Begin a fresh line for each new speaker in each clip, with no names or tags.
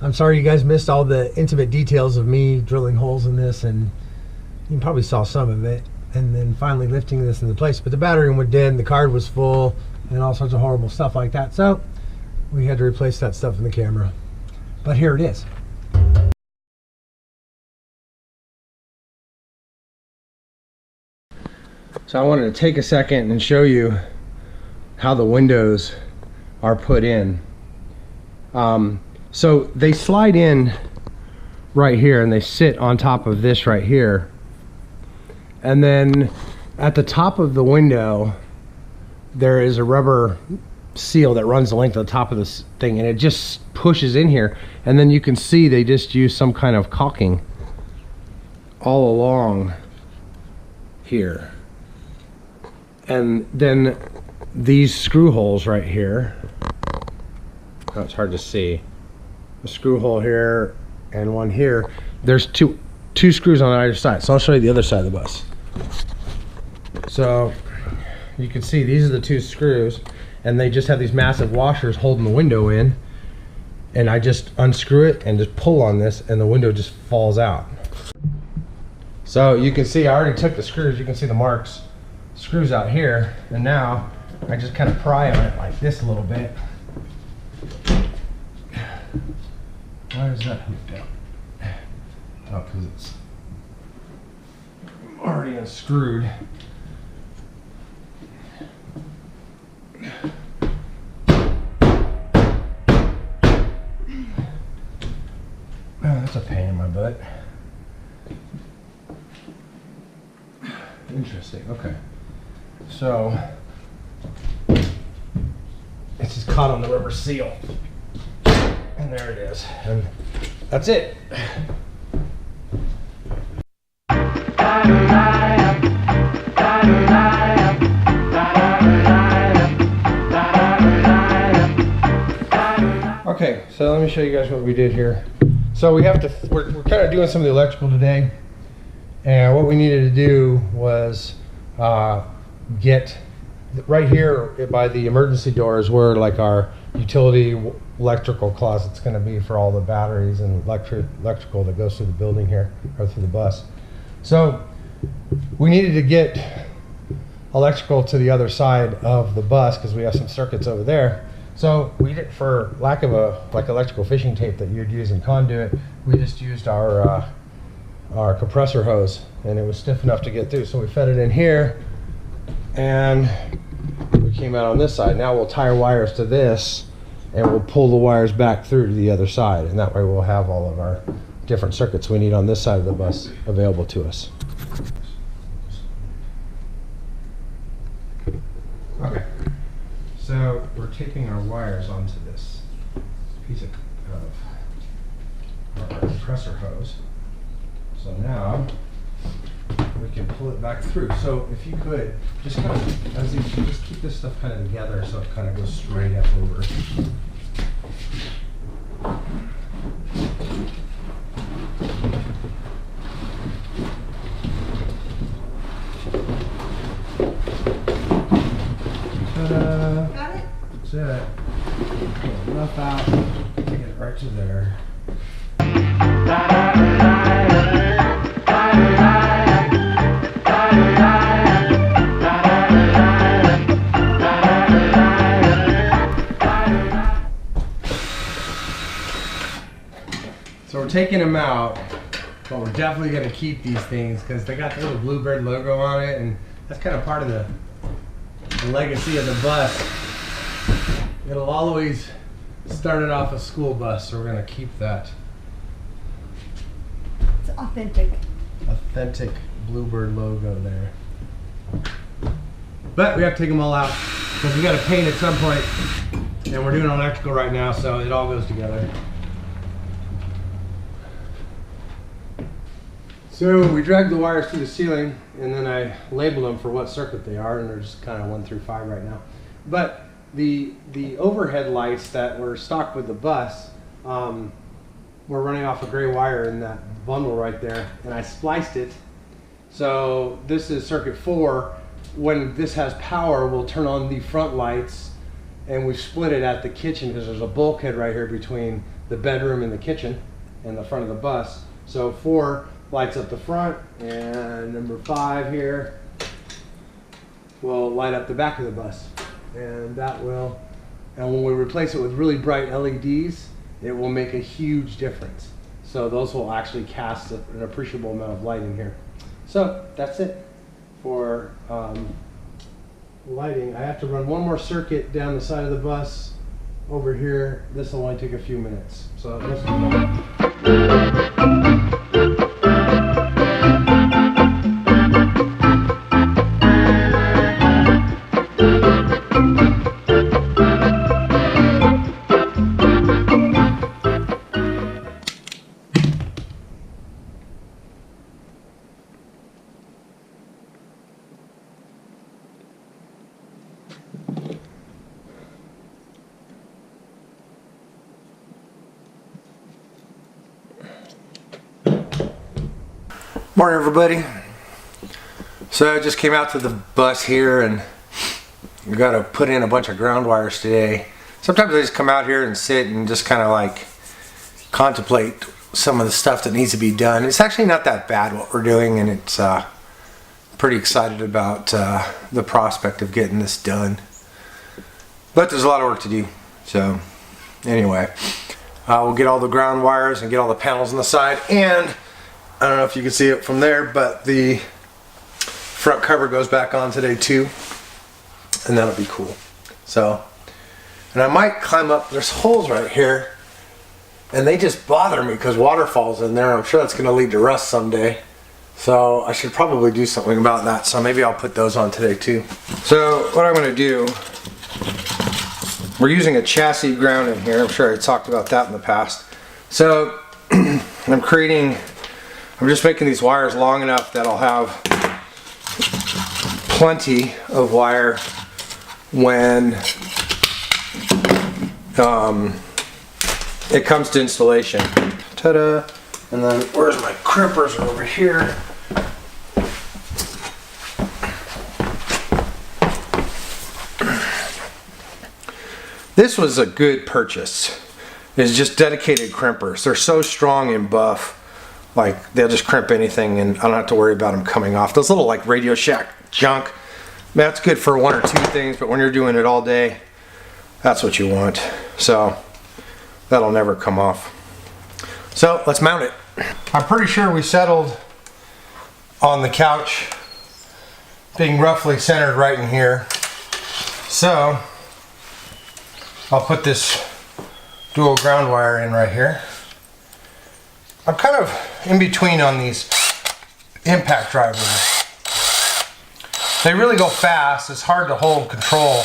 I'm sorry you guys missed all the intimate details of me drilling holes in this, and you probably saw some of it, and then finally lifting this into place. But the battery went dead, and the card was full, and all sorts of horrible stuff like that. So we had to replace that stuff in the camera. But here it is. So I wanted to take a second and show you how the windows are put in. So they slide in right here, and they sit on top of this right here. And then at the top of the window, there is a rubber seal that runs the length of the top of this thing, and it just pushes in here. And then you can see they just use some kind of caulking all along here. And then these screw holes right here, oh, it's hard to see, a screw hole here and one here, there's two screws on either side. So I'll show you the other side of the bus. So you can see these are the two screws, and they just have these massive washers holding the window in, and I just unscrew it and just pull on this, and the window just falls out. So you can see I already took the screws. You can see the marks, screws out here, and now I just kind of pry on it like this a little bit. Why is that hooked up? Oh, because it's already unscrewed. Oh, that's a pain in my butt. Interesting, okay. So it's just caught on the rubber seal. And there it is. And that's it. Okay, so let me show you guys what we did here. So we're kind of doing some of the electrical today. And what we needed to do was get right here by the emergency doors where like our utility electrical closet's going to be for all the batteries and electrical that goes through the building here, or through the bus. So we needed to get electrical to the other side of the bus because we have some circuits over there. So we did, for lack of a electrical fishing tape that you'd use in conduit, we just used our compressor hose, and it was stiff enough to get through. So we fed it in here, and we came out on this side. Now we'll tie our wires to this, and we'll pull the wires back through to the other side, and that way we'll have all of our different circuits we need on this side of the bus available to us. Okay, so we're taking our wires onto this piece of our compressor hose. So now we can pull it back through. So if you could just kind of, as you just keep this stuff kind of together so it kind of goes straight up over. Ta-da! Got it? That's it. Pull enough out to get it right to there. So we're taking them out, but we're definitely going to keep these things because they got the little Bluebird logo on it, and that's kind of part of the legacy of the bus. It'll always start it off a school bus, so we're going to keep that.
It's authentic.
Authentic Bluebird logo there. But we have to take them all out because we got to paint at some point, and we're doing electrical right now, so it all goes together. So we dragged the wires through the ceiling, and then I labeled them for what circuit they are, and they're just kind of 1 through 5 right now. But the overhead lights that were stocked with the bus were running off a gray wire in that bundle right there, and I spliced it. So this is circuit 4. When this has power, we'll turn on the front lights and we've split it at the kitchen because there's a bulkhead right here between the bedroom and the kitchen and the front of the bus. So 4 lights up the front, and number 5 here will light up the back of the bus, and that will, and when we replace it with really bright LEDs, it will make a huge difference. So those will actually cast an appreciable amount of light in here. So that's it for lighting. I have to run one more circuit down the side of the bus over here. This will only take a few minutes. So let's do that. Morning, everybody. So I just came out to the bus here, and we got to put in a bunch of ground wires today. Sometimes I just come out here and sit and just kind of like contemplate some of the stuff that needs to be done. It's actually not that bad what we're doing, and it's pretty excited about the prospect of getting this done. But there's a lot of work to do. So anyway, we'll get all the ground wires and get all the panels on the side, and I don't know if you can see it from there, but the front cover goes back on today too, and that'll be cool. So, and I might climb up, there's holes right here, and they just bother me because water falls in there. I'm sure that's going to lead to rust someday. So I should probably do something about that. So maybe I'll put those on today too. So what I'm going to do, we're using a chassis ground in here. I'm sure I talked about that in the past. So I'm just making these wires long enough that I'll have plenty of wire when it comes to installation. Ta-da! And then where's my crimpers? Are over here. This was a good purchase. It's just dedicated crimpers. They're so strong and buff. Like, they'll just crimp anything, and I don't have to worry about them coming off. Those little like Radio Shack junk, that's good for 1 or 2 things, but when you're doing it all day, that's what you want. So that'll never come off. So let's mount it. I'm pretty sure we settled on the couch being roughly centered right in here. So I'll put this dual ground wire in right here. I'm kind of in between on these impact drivers. They really go fast. It's hard to hold control,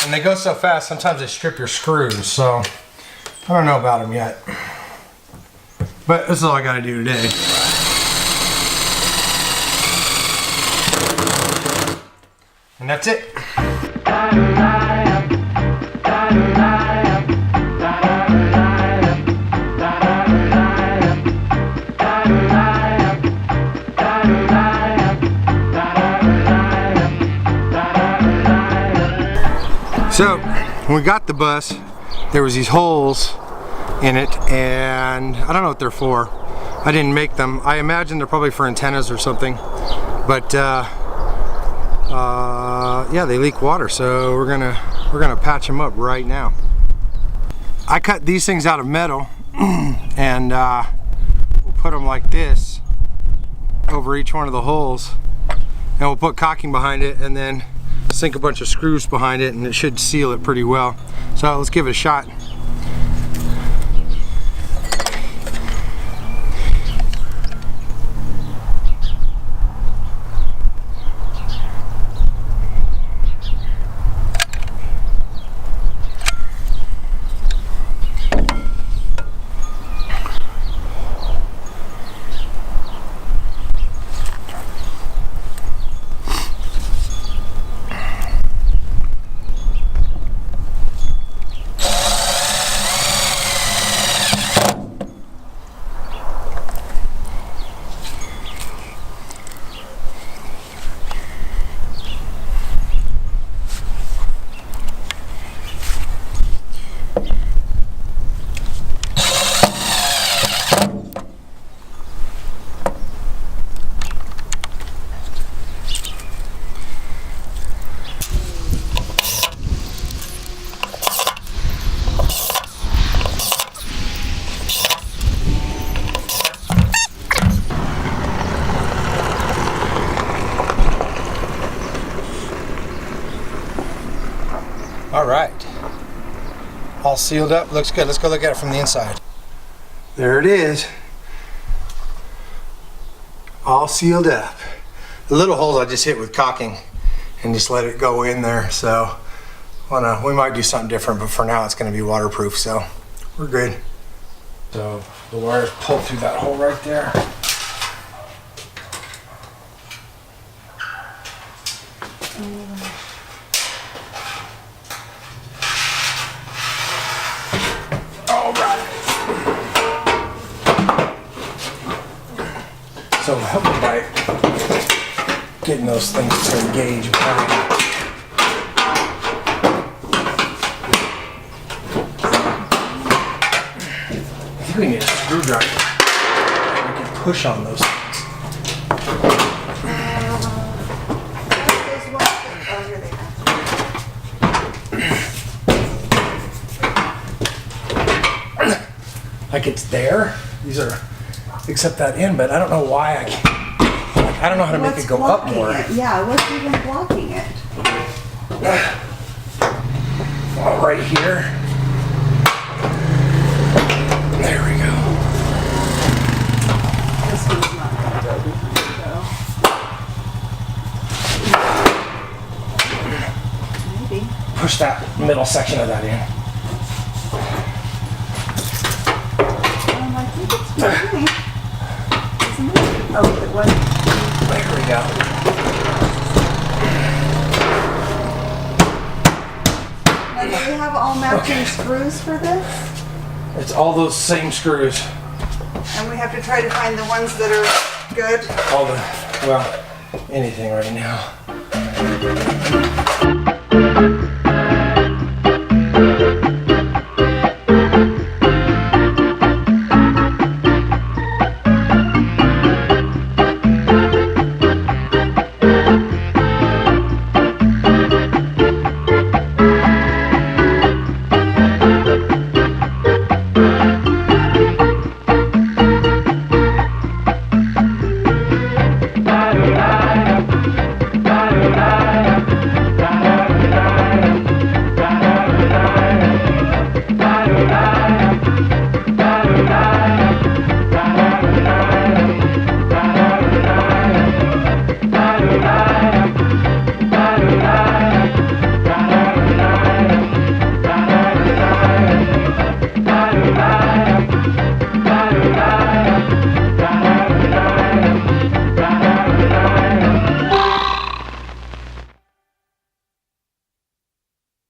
and they go so fast sometimes they strip your screws. So I don't know about them yet, but this is all I got to do today. And that's it. So when we got the bus, there was these holes in it, and I don't know what they're for. I didn't make them. I imagine they're probably for antennas or something, but yeah, they leak water, so we're gonna patch them up right now. I cut these things out of metal, and we'll put them like this over each one of the holes, and we'll put caulking behind it, and then sink a bunch of screws behind it, and it should seal it pretty well. So let's give it a shot. All right. All sealed up. Looks good. Let's go look at it from the inside. There it is. All sealed up. The little holes I just hit with caulking and just let it go in there. So we might do something different, but for now it's going to be waterproof, so we're good. So the wires pull through that hole right there. All right. So help me by getting those things to engage. We need a screwdriver. We can push on those things. Like it's there. These are, except that end, but I don't know why I can't. Like, I don't know how to make it go up more.
Yeah, what's even blocking it?
Right here. There we go.
This one's not gonna go behind though. Maybe.
Push that middle section of that in.
I think it's fine. Isn't it? Oh, it was.
There we go.
Now, do we have all matching screws for this?
It's all those same screws.
And we have to try to find the ones that are good.
All the, well, anything right now.